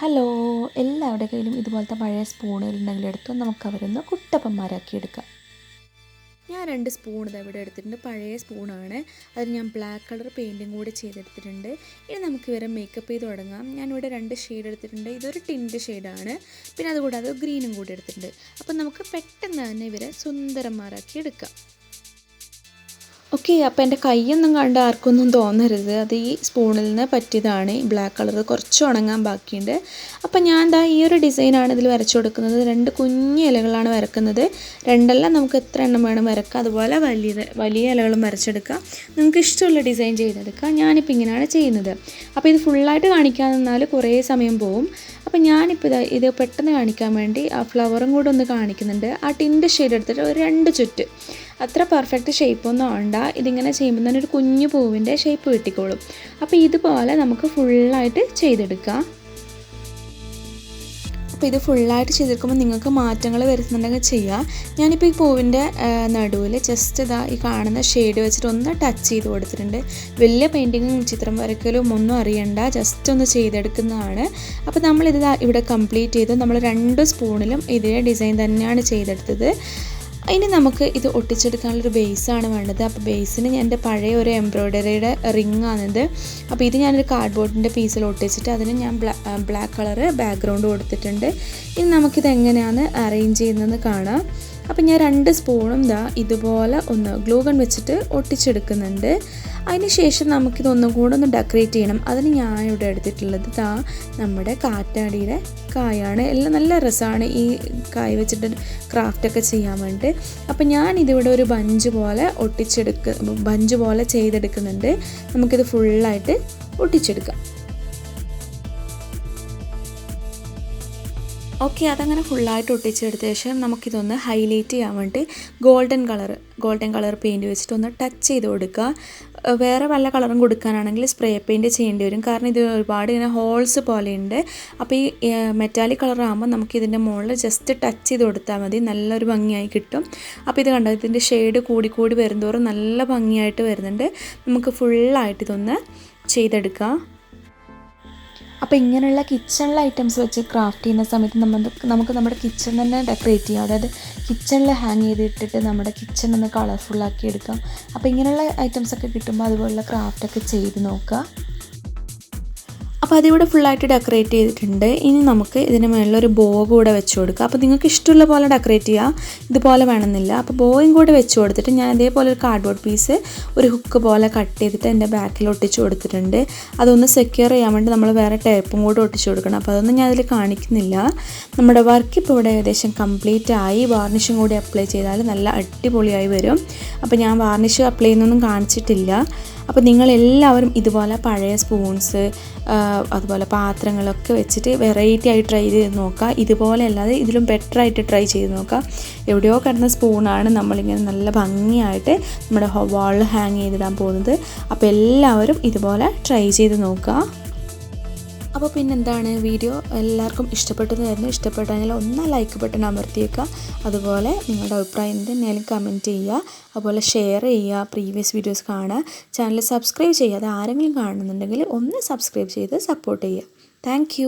Hello, എല്ലാവരുടെ കയ്യിലും ഇതുപോലത്തെ പഴയ സ്പൂണുകളുണ്ടെങ്കിൽ എടുത്ത് നമുക്ക് അവരൊന്ന് കുട്ടപ്പന്മാരാക്കി എടുക്കാം. ഞാൻ 2 സ്പൂൺ ഇവിടെ എടുത്തിട്ടുണ്ട്. പഴയ സ്പൂണാണ്. അതിൽ ഞാൻ ബ്ലാക്ക് കളർ പെയിൻറ്റും കൂടി ചെയ്തെടുത്തിട്ടുണ്ട്. ഇനി നമുക്ക് ഇവരെ മേക്കപ്പ് ചെയ്ത് തുടങ്ങാം. ഞാനിവിടെ 2 ഷെയ്ഡ് എടുത്തിട്ടുണ്ട്. ഇതൊരു ടിൻറ്റ് ഷെയ്ഡാണ്. പിന്നെ അതുകൂടാതെ ഗ്രീനും കൂടി എടുത്തിട്ടുണ്ട്. അപ്പം നമുക്ക് പെട്ടെന്ന് തന്നെ ഇവരെ സുന്ദരന്മാരാക്കി എടുക്കാം. ഓക്കെ, അപ്പോൾ എൻ്റെ കൈയൊന്നും കണ്ട് ആർക്കൊന്നും തോന്നരുത്, അത് ഈ സ്പൂണിൽ നിന്ന് പറ്റിയതാണ്. ഈ ബ്ലാക്ക് കളർ കുറച്ച് ഉണങ്ങാൻ ബാക്കിയുണ്ട്. അപ്പോൾ ഞാൻ ഈ ഒരു ഡിസൈനാണ് ഇതിൽ വരച്ചു കൊടുക്കുന്നത്. 2 കുഞ്ഞു ഇലകളാണ് വരക്കുന്നത്. 2 നമുക്ക് എത്ര എണ്ണം വേണം വരക്കാം. അതുപോലെ വലിയ ഇലകളും വരച്ചെടുക്കാം. നിങ്ങൾക്ക് ഇഷ്ടമുള്ള ഡിസൈൻ ചെയ്തെടുക്കാം. ഞാനിപ്പോൾ ഇങ്ങനെയാണ് ചെയ്യുന്നത്. അപ്പോൾ ഇത് ഫുള്ളായിട്ട് കാണിക്കാൻ നിന്നാൽ കുറേ സമയം പോവും. അപ്പോൾ ഞാനിപ്പോൾ ഇത് പെട്ടെന്ന് കാണിക്കാൻ വേണ്ടി ആ ഫ്ലവറും കൂടെ ഒന്ന് കാണിക്കുന്നുണ്ട്. ആ ടിൻ്റെ ഷെയ്ഡ് എടുത്തിട്ട് ഒരു 2 ചുറ്റ്, അത്ര പെർഫെക്റ്റ് ഷേപ്പൊന്നും വേണ്ട. ഇതിങ്ങനെ ചെയ്യുമ്പോൾ തന്നെ ഒരു കുഞ്ഞു പൂവിൻ്റെ ഷേപ്പ് കിട്ടിക്കോളും. അപ്പോൾ ഇതുപോലെ നമുക്ക് ഫുള്ളായിട്ട് ചെയ്തെടുക്കാം. അപ്പോൾ ഇത് ഫുള്ളായിട്ട് ചെയ്തെടുക്കുമ്പോൾ നിങ്ങൾക്ക് മാറ്റങ്ങൾ വരുത്തുന്നുണ്ടെങ്കിൽ ചെയ്യാം. ഞാനിപ്പോൾ ഈ പൂവിൻ്റെ നടുവിൽ ജസ്റ്റ് ഈ കാണുന്ന ഷെയ്ഡ് വെച്ചിട്ട് ഒന്ന് ടച്ച് ചെയ്ത് കൊടുത്തിട്ടുണ്ട്. വലിയ പെയിൻറ്റിങ്ങും ചിത്രം വരയ്ക്കലും ഒന്നും അറിയണ്ട, ജസ്റ്റ് ഒന്ന് ചെയ്തെടുക്കുന്നതാണ്. അപ്പോൾ നമ്മളിത് ഇവിടെ കംപ്ലീറ്റ് ചെയ്തു. നമ്മൾ 2 സ്പൂണിലും ഇതേ ഡിസൈൻ തന്നെയാണ് ചെയ്തെടുത്തത്. ഇനി നമുക്ക് ഇത് ഒട്ടിച്ചെടുക്കാനുള്ളൊരു ബേസാണ് വേണ്ടത്. അപ്പോൾ ബേസിന് എൻ്റെ പഴയ ഒരു എംബ്രോയ്ഡറിയുടെ റിങ്ങാണിത്. അപ്പോൾ ഇത് ഞാനൊരു കാർഡ്ബോർഡിൻ്റെ പീസിൽ ഒട്ടിച്ചിട്ട് അതിന് ഞാൻ ബ്ലാക്ക് കളറ് ബാക്ക്ഗ്രൗണ്ട് കൊടുത്തിട്ടുണ്ട്. ഇനി നമുക്കിത് എങ്ങനെയാണ് അറേഞ്ച് ചെയ്യുന്നതെന്ന് കാണാം. അപ്പോൾ ഞാൻ 2 സ്പൂണും ഇതുപോലെ ഒന്ന് ഗ്ലൂ ഗൺ വെച്ചിട്ട് ഒട്ടിച്ചെടുക്കുന്നുണ്ട്. അതിന് ശേഷം നമുക്കിതൊന്നും കൂടെ ഒന്ന് ഡെക്കറേറ്റ് ചെയ്യണം. അതിന് ഞാൻ ഇവിടെ എടുത്തിട്ടുള്ളത് നമ്മുടെ കാറ്റാടിയുടെ കായാണ്. എല്ലാം നല്ല രസമാണ് ഈ കായ് വെച്ചിട്ട് ക്രാഫ്റ്റൊക്കെ ചെയ്യാൻ വേണ്ടി. അപ്പോൾ ഞാനിതിവിടെ ഒരു ബഞ്ച് പോലെ ചെയ്തെടുക്കുന്നുണ്ട്. നമുക്കിത് ഫുള്ളായിട്ട് ഒട്ടിച്ചെടുക്കാം. ഓക്കെ, അതങ്ങനെ ഫുള്ളായിട്ട് ഒട്ടിച്ചെടുത്ത ശേഷം നമുക്കിതൊന്ന് ഹൈലൈറ്റ് ചെയ്യാൻ വേണ്ടി ഗോൾഡൻ കളർ പെയിൻറ്റ് വെച്ചിട്ട് ഒന്ന് ടച്ച് ചെയ്ത് കൊടുക്കുക. വേറെ വല്ല കളറും കൊടുക്കാനാണെങ്കിൽ സ്പ്രേ പെയിൻറ്റ് ചെയ്യേണ്ടി വരും. കാരണം ഇത് ഒരുപാട് ഇങ്ങനെ ഹോൾസ് പോലെയുണ്ട്. അപ്പോൾ ഈ മെറ്റാലിക് കളറാകുമ്പോൾ നമുക്കിതിൻ്റെ മുകളിൽ ജസ്റ്റ് ടച്ച് ചെയ്ത് കൊടുത്താൽ മതി, നല്ലൊരു ഭംഗിയായി കിട്ടും. അപ്പോൾ ഇത് കണ്ടോ, ഇതിൻ്റെ ഷെയ്ഡ് കൂടി വരുന്തോറും നല്ല ഭംഗിയായിട്ട് വരുന്നുണ്ട്. നമുക്ക് ഫുള്ളായിട്ട് ഇതൊന്ന് ചെയ്തെടുക്കാം. അപ്പോൾ ഇങ്ങനെയുള്ള കിച്ചണിലെ ഐറ്റംസ് വെച്ച് ക്രാഫ്റ്റ് ചെയ്യുന്ന സമയത്ത് നമുക്ക് നമ്മുടെ കിച്ചൺ തന്നെ ഡെക്കറേറ്റ് ചെയ്യാം. അതായത് കിച്ചണിൽ ഹാങ് ചെയ്തിട്ടിട്ട് നമ്മുടെ കിച്ചൺ ഒന്ന് കളർഫുള്ളാക്കി എടുക്കാം. അപ്പോൾ ഇങ്ങനെയുള്ള ഐറ്റംസൊക്കെ കിട്ടുമ്പോൾ അതുപോലുള്ള ക്രാഫ്റ്റൊക്കെ ചെയ്ത് നോക്കുക. അപ്പോൾ അതിവിടെ ഫുള്ളായിട്ട് ഡെക്കറേറ്റ് ചെയ്തിട്ടുണ്ട്. ഇനി നമുക്ക് ഇതിന് മുകളിലൊരു ബോ കൂടെ വെച്ച് കൊടുക്കുക. അപ്പോൾ നിങ്ങൾക്ക് ഇഷ്ടമുള്ള പോലെ ഡെക്കറേറ്റ് ചെയ്യാം, ഇതുപോലെ വേണമെന്നില്ല. അപ്പോൾ ബോയും കൂടെ വെച്ച് കൊടുത്തിട്ട് ഞാൻ അതേപോലെ ഒരു കാർഡ്ബോർഡ് പീസ് ഒരു ഹുക്ക് പോലെ കട്ട് ചെയ്തിട്ട് എൻ്റെ ബാക്കിൽ ഒട്ടിച്ച് കൊടുത്തിട്ടുണ്ട്. അതൊന്ന് സെക്യൂർ ചെയ്യാൻ വേണ്ടി നമ്മൾ വേറെ ടേപ്പും കൂടെ ഒട്ടിച്ച് കൊടുക്കണം. അപ്പോൾ അതൊന്നും ഞാൻ അതിൽ കാണിക്കുന്നില്ല. നമ്മുടെ വർക്ക് ഇപ്പോൾ ഇവിടെ ഏകദേശം കംപ്ലീറ്റ് ആയി. വാർണിഷും കൂടി അപ്ലൈ ചെയ്താൽ നല്ല അടിപൊളിയായി വരും. അപ്പോൾ ഞാൻ വാർണിഷ് അപ്ലൈ ചെയ്യുന്നൊന്നും കാണിച്ചിട്ടില്ല. അപ്പോൾ നിങ്ങളെല്ലാവരും ഇതുപോലെ പഴയ സ്പൂൺസ് അതുപോലെ പാത്രങ്ങളൊക്കെ വെച്ചിട്ട് വെറൈറ്റി ആയി ട്രൈ ചെയ്ത് നോക്കുക. ഇതുപോലെ അല്ലാതെ ഇതിലും ബെറ്ററായിട്ട് ട്രൈ ചെയ്ത് നോക്കുക. എവിടെയോ കിടന്ന സ്പൂണാണ് നമ്മളിങ്ങനെ നല്ല ഭംഗിയായിട്ട് നമ്മുടെ വാളിൽ ഹാങ് ചെയ്തിടാൻ പോകുന്നത്. അപ്പോൾ എല്ലാവരും ഇതുപോലെ ട്രൈ ചെയ്ത് നോക്കുക. അപ്പോൾ പിന്നെന്താണ്, വീഡിയോ എല്ലാവർക്കും ഇഷ്ടപ്പെട്ടതായിരുന്നു. ഇഷ്ടപ്പെട്ടാൽ ഒന്ന് ലൈക്ക് ബട്ടൺ അമർത്തിയേക്കുക. അതുപോലെ നിങ്ങളുടെ അഭിപ്രായം എന്തെങ്കിലും കമൻറ്റ് ചെയ്യുക. അതുപോലെ ഷെയർ ചെയ്യുക, പ്രീവിയസ് വീഡിയോസ് കാണുക, ചാനൽ സബ്സ്ക്രൈബ് ചെയ്യുക. അത് ആരെങ്കിലും കാണുന്നുണ്ടെങ്കിൽ ഒന്ന് സബ്സ്ക്രൈബ് ചെയ്ത് സപ്പോർട്ട് ചെയ്യുക. താങ്ക്